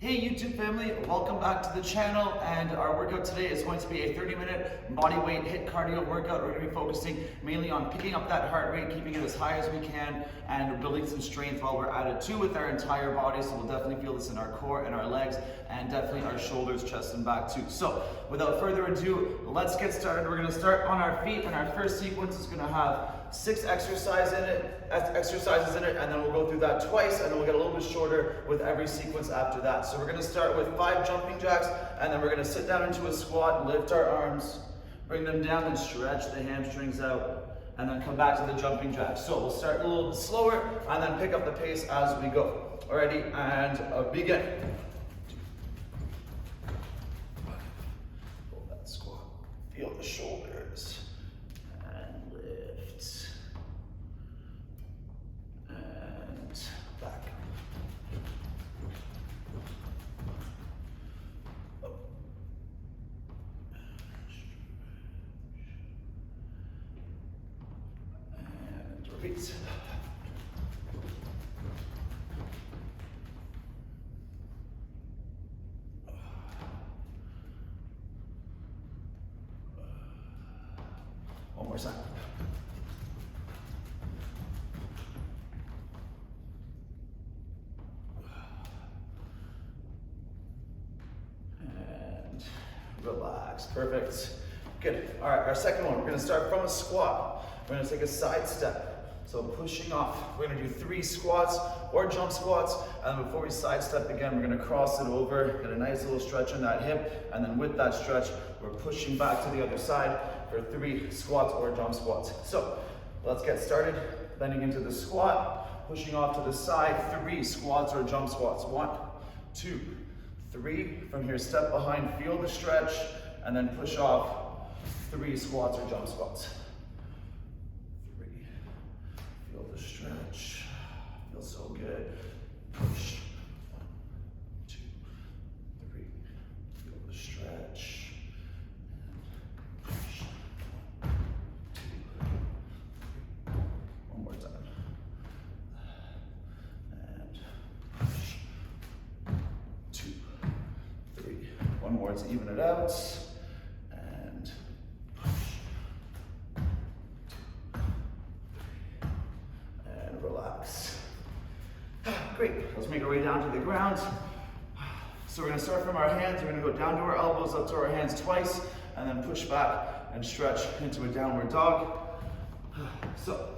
Hey YouTube family, welcome back to the channel, and our workout today is going to be a 30-minute body weight HIIT cardio workout. We're going to be focusing mainly on picking up that heart rate, keeping it as high as we can, and building some strength while we're at it too with our entire body. So we'll definitely feel this in our core and our legs, and definitely our shoulders, chest, and back too. So without further ado, let's get started. We're going to start on our feet, and our first sequence is going to have 6 exercises in it, and then we'll go through that twice, and then we'll get a little bit shorter with every sequence after that. So we're going to start with 5 jumping jacks, and then we're going to sit down into a squat, lift our arms, bring them down, and stretch the hamstrings out, and then come back to the jumping jacks. So we'll start a little bit slower, and then pick up the pace as we go. Alrighty, and begin. Pull that squat, feel the shoulders. Repeat. One more time. And relax. Perfect. Good. All right, our second one, we're going to start from a squat. We're going to take a side step. So pushing off, we're going to do 3 squats or jump squats, and then before we side step again, we're going to cross it over, get a nice little stretch on that hip, and then with that stretch, we're pushing back to the other side for 3 squats or jump squats. So let's get started, bending into the squat, pushing off to the side, 3 squats or jump squats. 1, 2, 3. From here, step behind, feel the stretch, and then push off 3 squats or jump squats. Feel the stretch. Feels so good. Push. 1, 2, 3. Feel the stretch. And push. 1, 2, 3. One more time. And push. 2, 3. One more to even it out. Relax. Great, let's make our way down to the ground. So we're going to start from our hands, we're going to go down to our elbows, up to our hands twice, and then push back and stretch into a downward dog. So,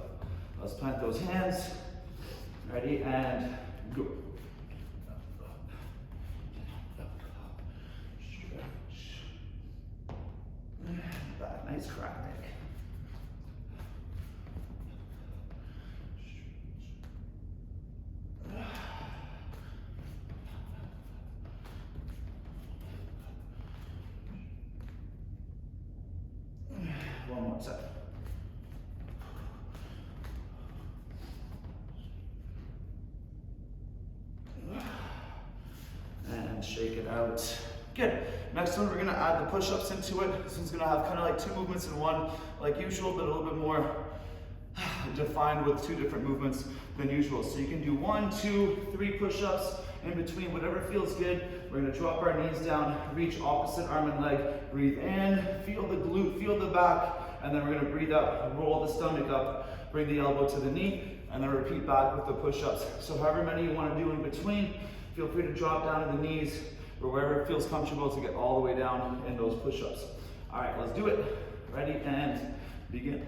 let's plant those hands. Ready, and go. Stretch. Back, nice crack neck. One more time. And shake it out. Good. Next one, we're going to add the push-ups into it. This one's going to have kind of like 2 movements in one, like usual, but a little bit more defined with 2 different movements than usual. So you can do 1, 2, 3 push-ups in between, whatever feels good. We're going to drop our knees down, reach opposite arm and leg, breathe in, feel the glute, feel the back, and then we're going to breathe out, roll the stomach up, bring the elbow to the knee, and then repeat back with the push-ups. So however many you want to do in between, feel free to drop down to the knees or wherever it feels comfortable to get all the way down in those push-ups. All right, let's do it. Ready, and begin.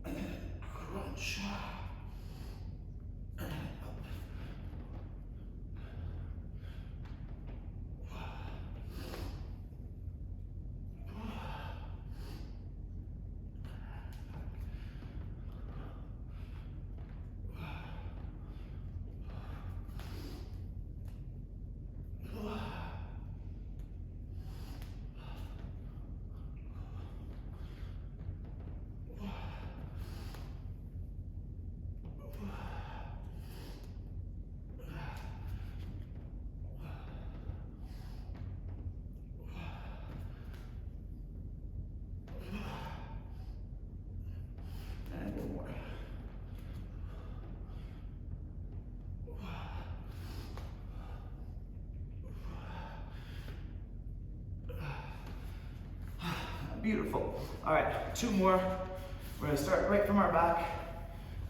Crunch. And up. Beautiful. All right, 2 more. We're gonna start right from our back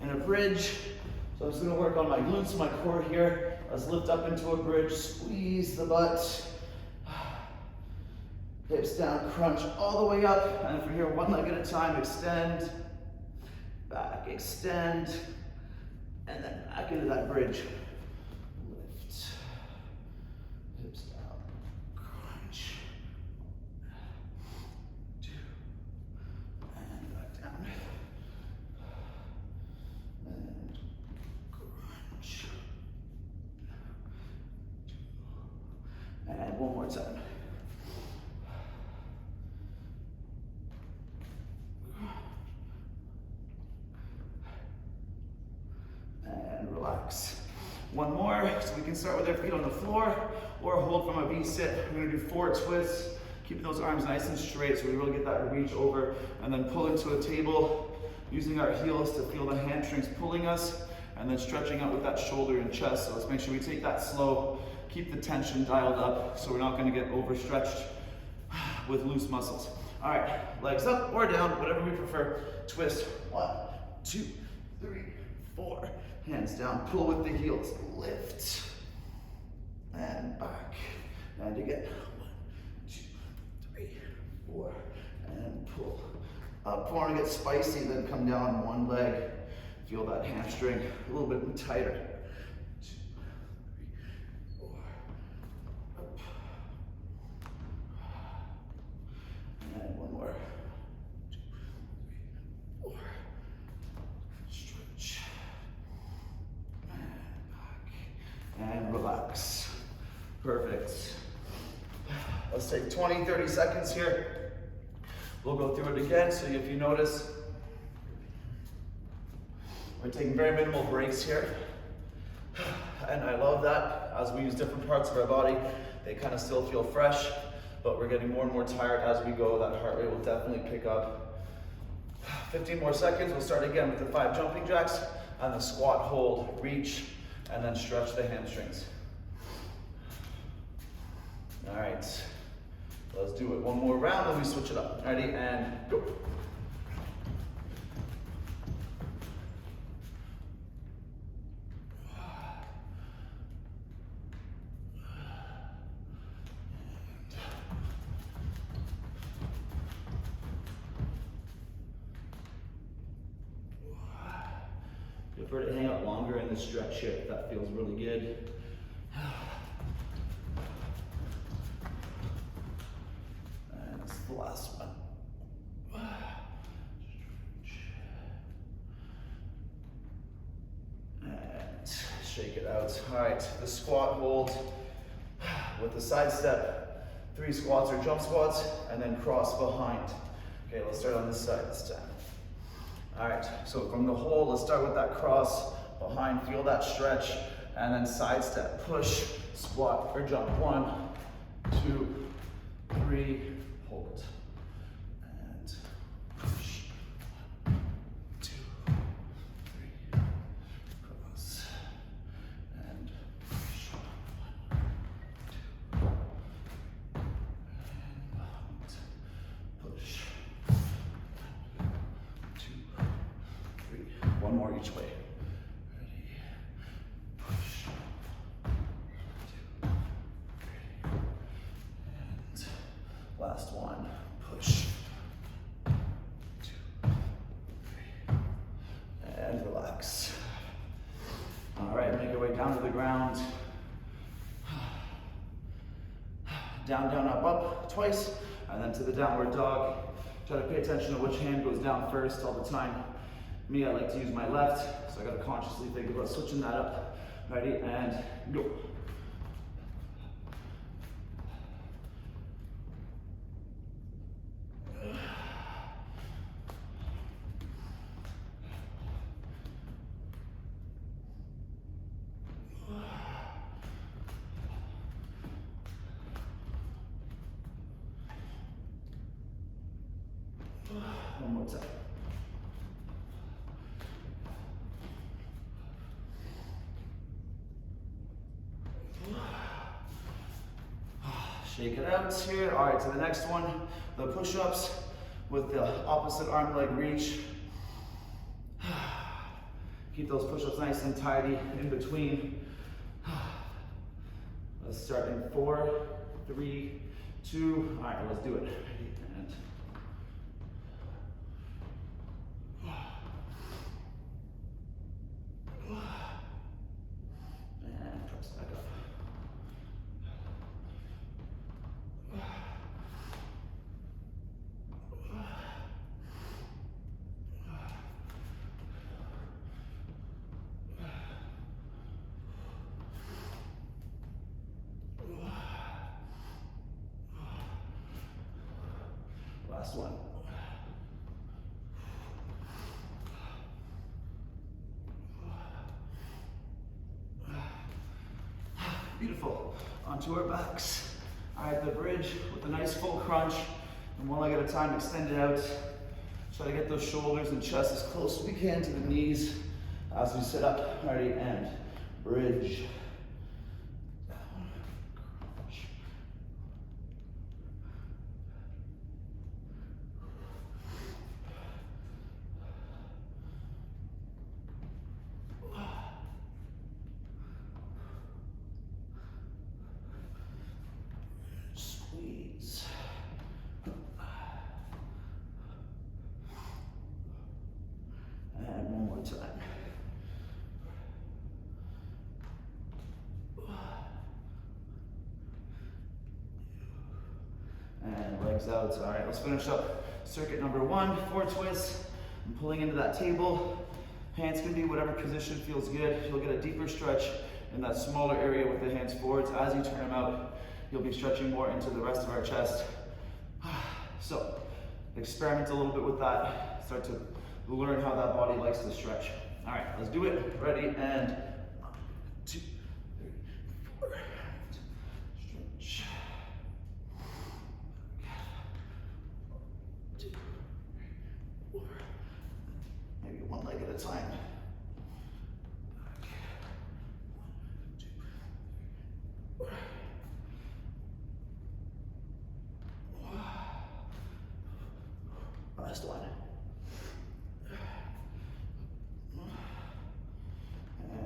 in a bridge. So I'm just gonna work on my glutes, my core here. Let's lift up into a bridge, squeeze the butt. Hips down, crunch all the way up. And from here, 1 leg at a time, extend, back, extend, and then back into that bridge. Lift, hips down, crunch, 2, and back down, and crunch, 2, and 1 more time. Relax. 1 more, so we can start with our feet on the floor or hold from a V-sit. We're gonna do 4 twists, keeping those arms nice and straight so we really get that reach over, and then pull into a table, using our heels to feel the hamstrings pulling us, and then stretching out with that shoulder and chest. So let's make sure we take that slow, keep the tension dialed up so we're not gonna get overstretched with loose muscles. All right, legs up or down, whatever we prefer. Twist, 1, 2, 3, 4. Hands down, pull with the heels, lift, and back, and again, 1, 2, 3, 4, and pull. If you want to get spicy, then come down 1 leg, feel that hamstring a little bit tighter. 2, 3, 4, up, and 1 more. 2, 3, 4, stretch. And relax. Perfect. Let's take 20, 30 seconds here. We'll go through it again. So if you notice, we're taking very minimal breaks here. And I love that. As we use different parts of our body, they kind of still feel fresh, but we're getting more and more tired as we go. That heart rate will definitely pick up. 15 more seconds. We'll start again with the 5 jumping jacks and the squat, hold, reach, and then stretch the hamstrings. All right, let's do it 1 more round, then we switch it up. Ready, and go. Prefer to hang out longer in the stretch here if that feels really good. And it's the last one. And shake it out. All right, the squat hold with the side step. 3 squats or jump squats, and then cross behind. Okay, let's start on this side this time. All right, so from the hold, let's start with that cross behind, feel that stretch, and then side step, push, squat, or jump. 1, 2, 3, hold, and push. 1, 2, 3, cross, and push. 1, 2, and hold, push. 1 more each way. Ready? Push. 2, 3. And last one. Push. 2, 3. And relax. All right, make your way down to the ground. Down, down, up, up twice, and then to the downward dog. Try to pay attention to which hand goes down first all the time. Me, I like to use my left, so I gotta consciously think about switching that up. Ready, and go. One more time. Shake it out here. All right, to the next one, the push-ups. with the opposite arm leg reach. Keep those push-ups nice and tidy in between. Let's start in 4, 3, 2. All right, let's do it. And press back up. Last one. Beautiful. Onto our backs. All right, the bridge with a nice full crunch. And one leg at a time, extend it out. Try to get those shoulders and chest as close as we can to the knees as we sit up. Ready, and bridge. Squeeze. And one more time. And legs out. All right, let's finish up circuit number 1, 4 twists. I'm pulling into that table. Hands can be whatever position feels good. You'll get a deeper stretch in that smaller area with the hands forwards. As you turn them out, you'll be stretching more into the rest of our chest. So experiment a little bit with that. Start to learn how that body likes to stretch. All right, let's do it. Ready, and 1, 2, 3, 4. Stretch. 2, 3, 4. Maybe one leg at a time. 1, 2, 3, 4. Last one.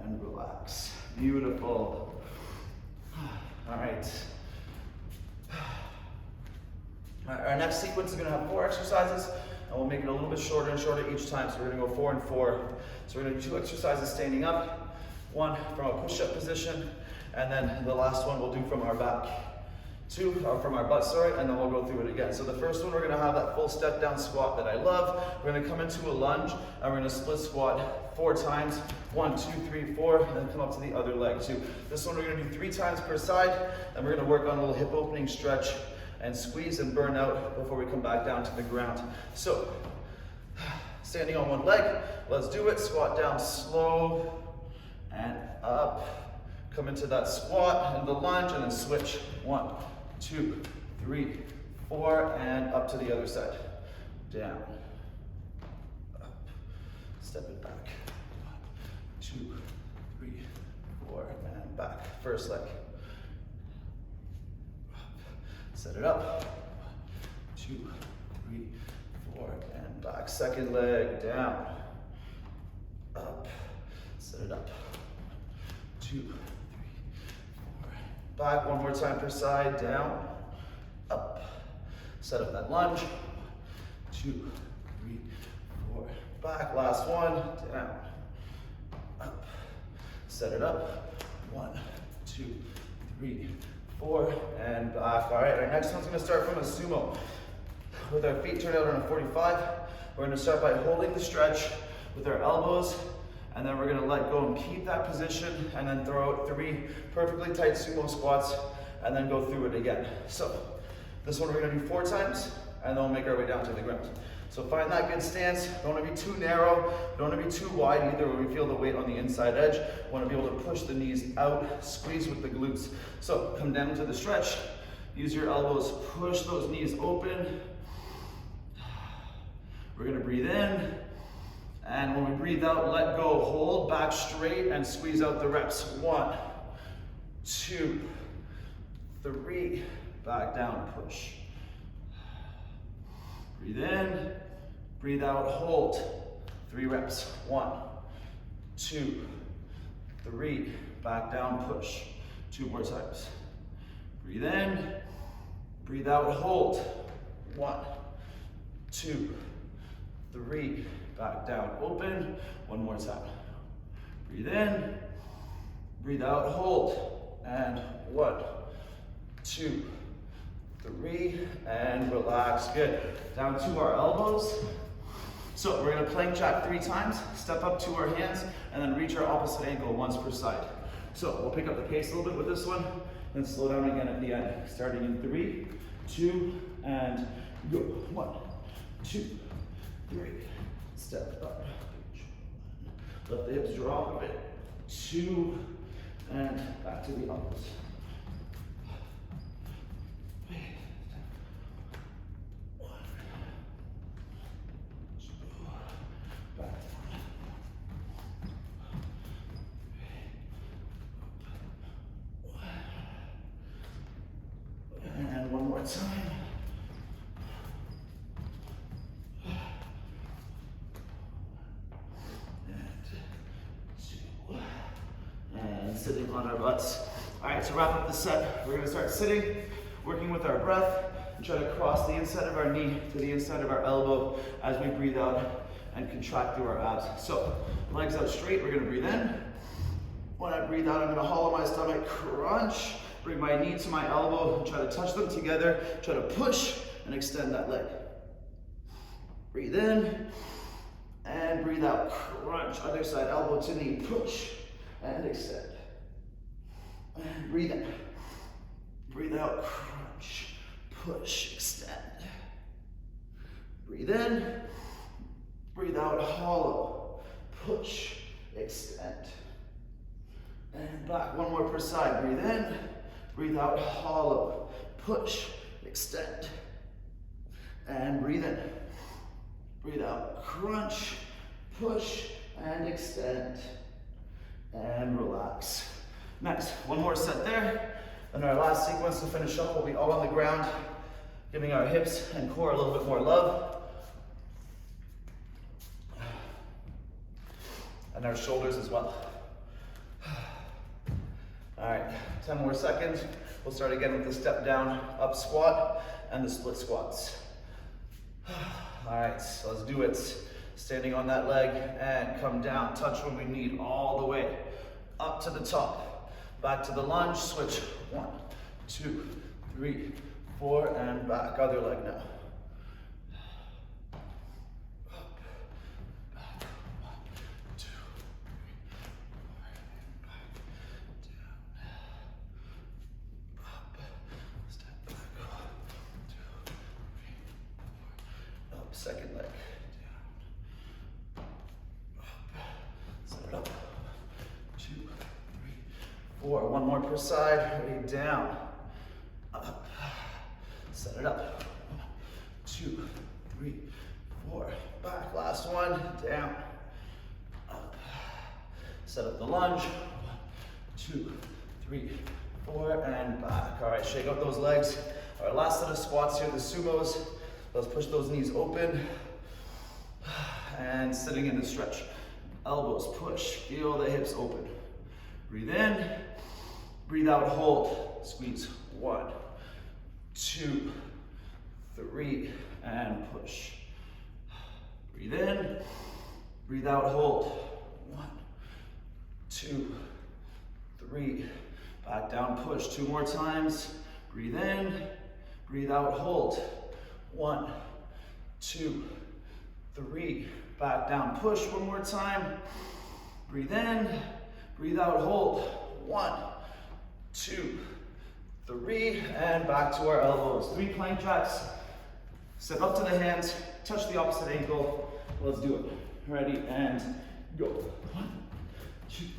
And relax. Beautiful. All right. Our next sequence is going to have 4 exercises, and we'll make it a little bit shorter and shorter each time. So we're going to go 4 and 4. So we're going to do 2 exercises standing up, 1 from a push-up position, and then the last one we'll do from our back. 2 from our butt, and then we'll go through it again. So the first one, we're gonna have that full step down squat that I love. We're gonna come into a lunge, and we're gonna split squat 4 times. 1, 2, 3, 4, and then come up to the other leg too. This one we're gonna do 3 times per side, and we're gonna work on a little hip opening stretch and squeeze and burn out before we come back down to the ground. So, standing on one leg, let's do it. Squat down slow and up. Come into that squat and the lunge, and then switch. 1, 2, 3, 4, and up to the other side. Down, up, step it back. 1, 2, 3, 4, and back. First leg. Up, set it up. 1, 2, 3, 4, and back. Second leg, down, up, set it up. 1, 2, 3, 4, back. One more time per side, down, up, set up that lunge. 1, 2, 3, 4, back. Last one, down, up, set it up. 1, 2, 3, 4, and back. All right, our next one's gonna start from a sumo. With our feet turned out on a 45, we're gonna start by holding the stretch with our elbows, and then we're gonna let go and keep that position, and then throw out 3 perfectly tight sumo squats, and then go through it again. So this one we're gonna do 4 times, and then we'll make our way down to the ground. So find that good stance. Don't wanna be too narrow, don't wanna be too wide either, where we feel the weight on the inside edge. Wanna be able to push the knees out, squeeze with the glutes. So come down to the stretch, use your elbows, push those knees open. We're gonna breathe in, and when we breathe out, let go, hold back straight, and squeeze out the reps. 1, 2, 3, back down, push. Breathe in, breathe out, hold. 3 reps. 1, 2, 3. Back down, push. 2 more times. Breathe in, breathe out, hold. 1, 2, 3. Back down, open. 1 more time. Breathe in, breathe out, hold. And 1, 2, 3, and relax. Good. Down to our elbows. So we're gonna plank jack 3 times, step up to our hands, and then reach our opposite ankle once per side. So we'll pick up the pace a little bit with this one, and slow down again at the end. Starting in 3, 2, and go. 1, 2, 3. Step up. Let the hips drop a bit. 2, and back to the elbows. And 1 more time. And sitting on our butts. All right, to wrap up the set, we're gonna start sitting, working with our breath, and try to cross the inside of our knee to the inside of our elbow as we breathe out and contract through our abs. So, legs out straight, we're gonna breathe in. When I breathe out, I'm gonna hollow my stomach, crunch, bring my knee to my elbow, and try to touch them together, try to push and extend that leg. Breathe in, and breathe out, crunch, other side, elbow to knee, push, and extend. And breathe in, breathe out, crunch, push, extend. Breathe in, breathe out, hollow, push, extend. And back, 1 more per side. Breathe in, breathe out, hollow, push, extend. And breathe in, breathe out, crunch, push, and extend. And relax. Next, 1 more set there. And our last sequence to finish up will be all on the ground, giving our hips and core a little bit more love. And our shoulders as well. All right, 10 more seconds. We'll start again with the step down, up squat, and the split squats. All right, so let's do it. Standing on that leg and come down. Touch when we need, all the way up to the top. Back to the lunge, switch. 1, 2, 3, 4, and back. Other leg now. Second leg. Down. Up. Set it up. 2, 3, 4. 1 more per side. Ready, down. Up. Set it up. 1, 2, 3, 4. Back. Last one. Down. Up. Set up the lunge. 1, 2, 3, 4, and back. All right, shake out those legs. Our last set of squats here, the sumos. Let's push those knees open and sitting in the stretch. Elbows push, feel the hips open. Breathe in, breathe out, hold. Squeeze. 1, 2, 3, and push. Breathe in, breathe out, hold. 1, 2, 3. Back down, push. 2 more times. Breathe in, breathe out, hold. 1, 2, 3. Back down, push. 1 more time. Breathe in, breathe out, hold. 1, 2, 3, and back to our elbows. 3 plank jacks. Step up to the hands, touch the opposite ankle. Let's do it. Ready, and go. 1, 2, 3.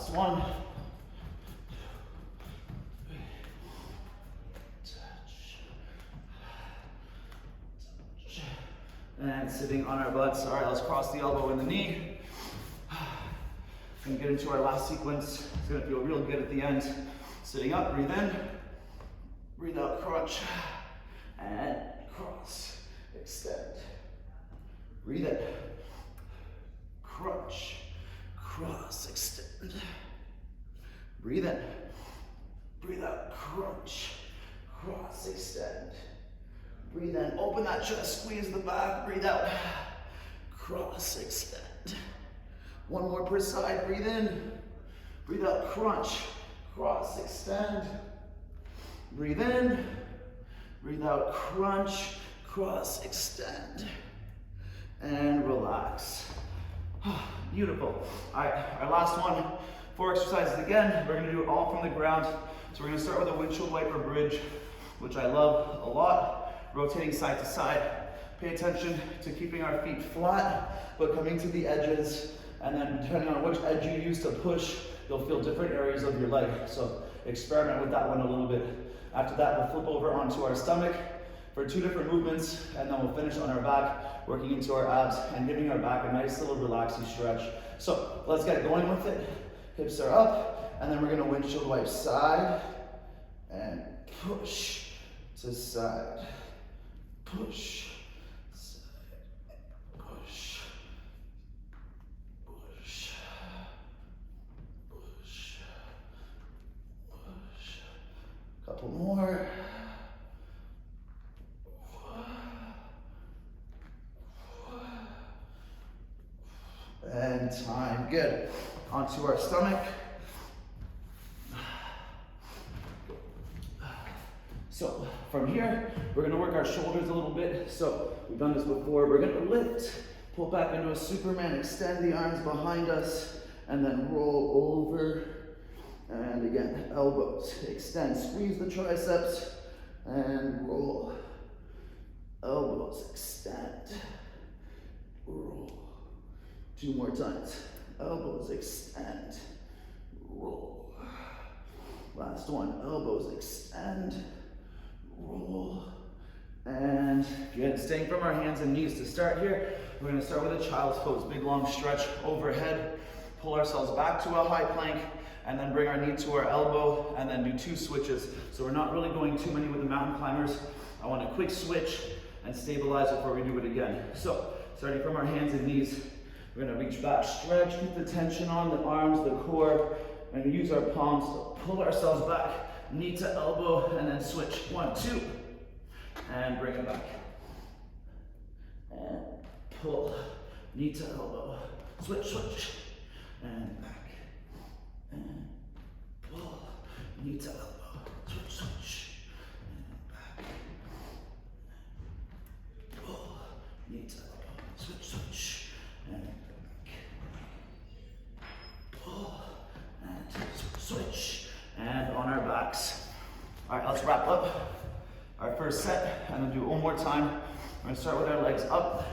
Last one. And sitting on our butts. All right, let's cross the elbow and the knee. And get into our last sequence. It's gonna feel real good at the end. Sitting up, breathe in. Breathe out, crunch. And cross, extend. Breathe in. Crunch, cross, extend. Breathe in. Breathe out, crunch, cross, extend. Breathe in, open that chest, squeeze the back, breathe out. Cross, extend. One more per side, breathe in. Breathe out, crunch, cross, extend. Breathe in. Breathe out, crunch, cross, extend. And relax. Beautiful. All right, our last one. 4 exercises again. We're gonna do it all from the ground. So we're gonna start with a windshield wiper bridge, which I love a lot. Rotating side to side. Pay attention to keeping our feet flat, but coming to the edges. And then depending on which edge you use to push, you'll feel different areas of your leg. So experiment with that one a little bit. After that, we'll flip over onto our stomach for 2 different movements, and then we'll finish on our back, working into our abs and giving our back a nice little relaxing stretch. So let's get going with it. Hips are up, and then we're gonna windshield wipe side and push to side. Push, side, push, push, push, push. Couple more. And time, good. Onto our stomach. So from here, we're gonna work our shoulders a little bit. So we've done this before. We're gonna lift, pull back into a Superman, extend the arms behind us, and then roll over. And again, elbows, extend, squeeze the triceps, and roll. Elbows, extend, roll. 2 more times. Elbows, extend, roll. Last one, elbows, extend, roll, and good. Staying from our hands and knees to start here. We're gonna start with a child's pose. Big long stretch overhead. Pull ourselves back to a high plank, and then bring our knee to our elbow, and then do 2 switches. So we're not really going too many with the mountain climbers. I want a quick switch and stabilize before we do it again. So starting from our hands and knees, we're gonna reach back, stretch, keep the tension on the arms, the core. We're gonna use our palms to pull ourselves back, knee to elbow, and then switch. 1, 2, and bring it back. And pull, knee to elbow, switch, switch, and back. And pull, knee to elbow, switch, switch, and back. Pull, knee to elbow, switch, switch, and back. Pull, and switch, and on our backs. All right, let's wrap up our first set and then do it one more time. We're gonna start with our legs up,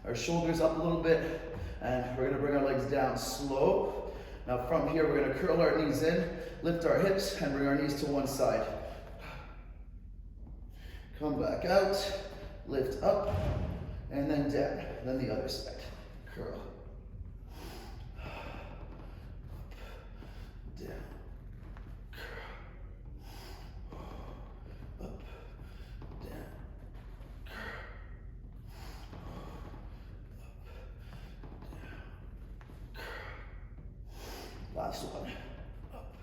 our shoulders up a little bit, and we're gonna bring our legs down slow. Now from here, we're gonna curl our knees in, lift our hips, and bring our knees to one side. Come back out, lift up, and then down. Then the other side, curl. Down. Up, down, last one, up,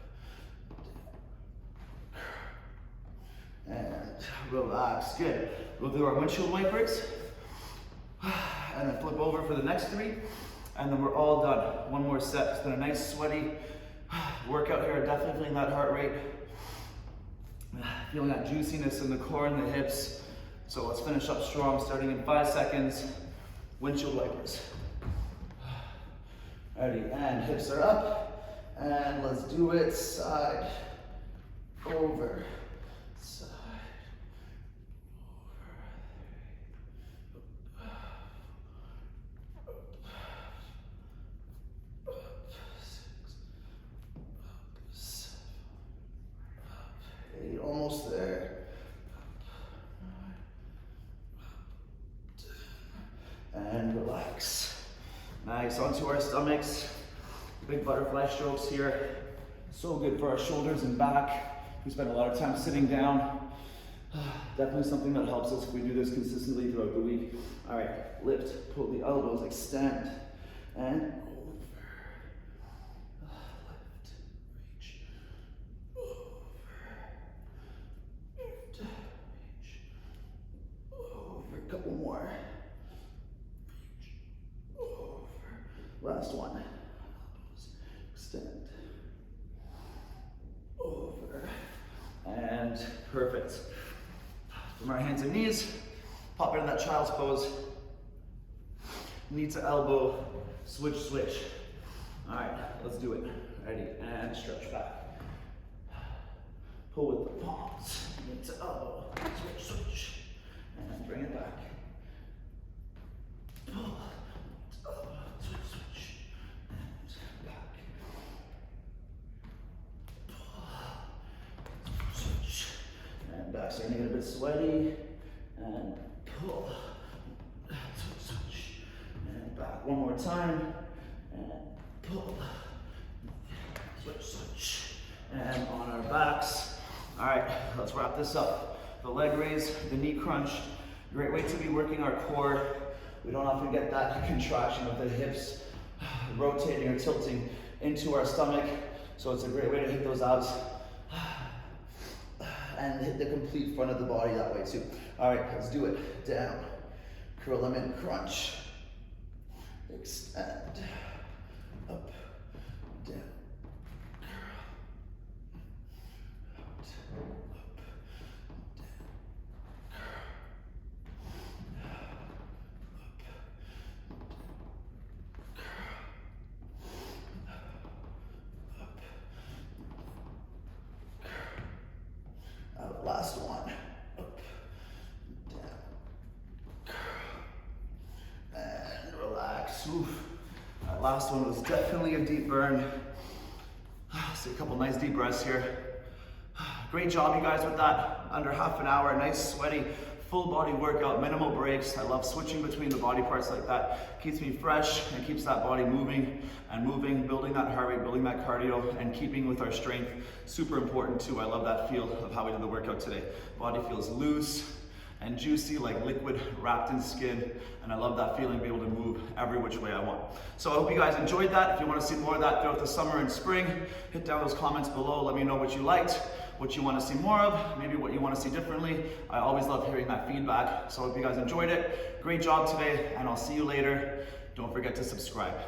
down, and relax, good. We'll do our windshield wipers, and then flip over for the next 3, and then we're all done. One more set. It's been a nice sweaty workout here, definitely feeling that heart rate. Feeling that juiciness in the core and the hips. So let's finish up strong, starting in 5 seconds. Windshield wipers. Ready, and hips are up. And let's do it side, over, side, over, up, 6, almost there. And relax. Nice, onto our stomachs. Big butterfly strokes here. So good for our shoulders and back. We spend a lot of time sitting down. Definitely something that helps us if we do this consistently throughout the week. All right, lift, pull the elbows, extend, and over. Lift, reach, over. Lift, reach, over. A couple more. Reach, over. Last one. Elbows, extend, over. And perfect. From our hands and knees, pop into that child's pose. Knee to elbow, switch, switch. All right, let's do it. Ready, and stretch back. Pull with the palms, knee to elbow, switch, switch. And bring it back. Pull, to elbow, switch, switch. And back. Pull, switch. And back, starting to get a bit sweaty. And pull, switch, switch. And back one more time. And pull, switch, switch. And on our backs. All right, let's wrap this up. The leg raise, the knee crunch. Great way to be working our core. We don't often get that contraction of the hips rotating or tilting into our stomach. So it's a great way to hit those abs. And hit the complete front of the body that way too. All right, let's do it. Down, curl them in, crunch, extend, up, down, curl, out, up, down, curl, up, out, last one. Up, down, and relax. Oof. That last one was definitely a deep burn. So a couple nice deep breaths here. Great job, you guys, with that. Under half an hour, nice sweaty, full body workout, minimal breaks. I love switching between the body parts like that. Keeps me fresh and keeps that body moving and moving, building that heart rate, building that cardio, and keeping with our strength. Super important too. I love that feel of how we did the workout today. Body feels loose and juicy, like liquid wrapped in skin. And I love that feeling, be able to move every which way I want. So I hope you guys enjoyed that. If you want to see more of that throughout the summer and spring, hit down those comments below. Let me know what you liked, what you want to see more of, maybe what you want to see differently. I always love hearing that feedback. So I hope you guys enjoyed it. Great job today, and I'll see you later. Don't forget to subscribe.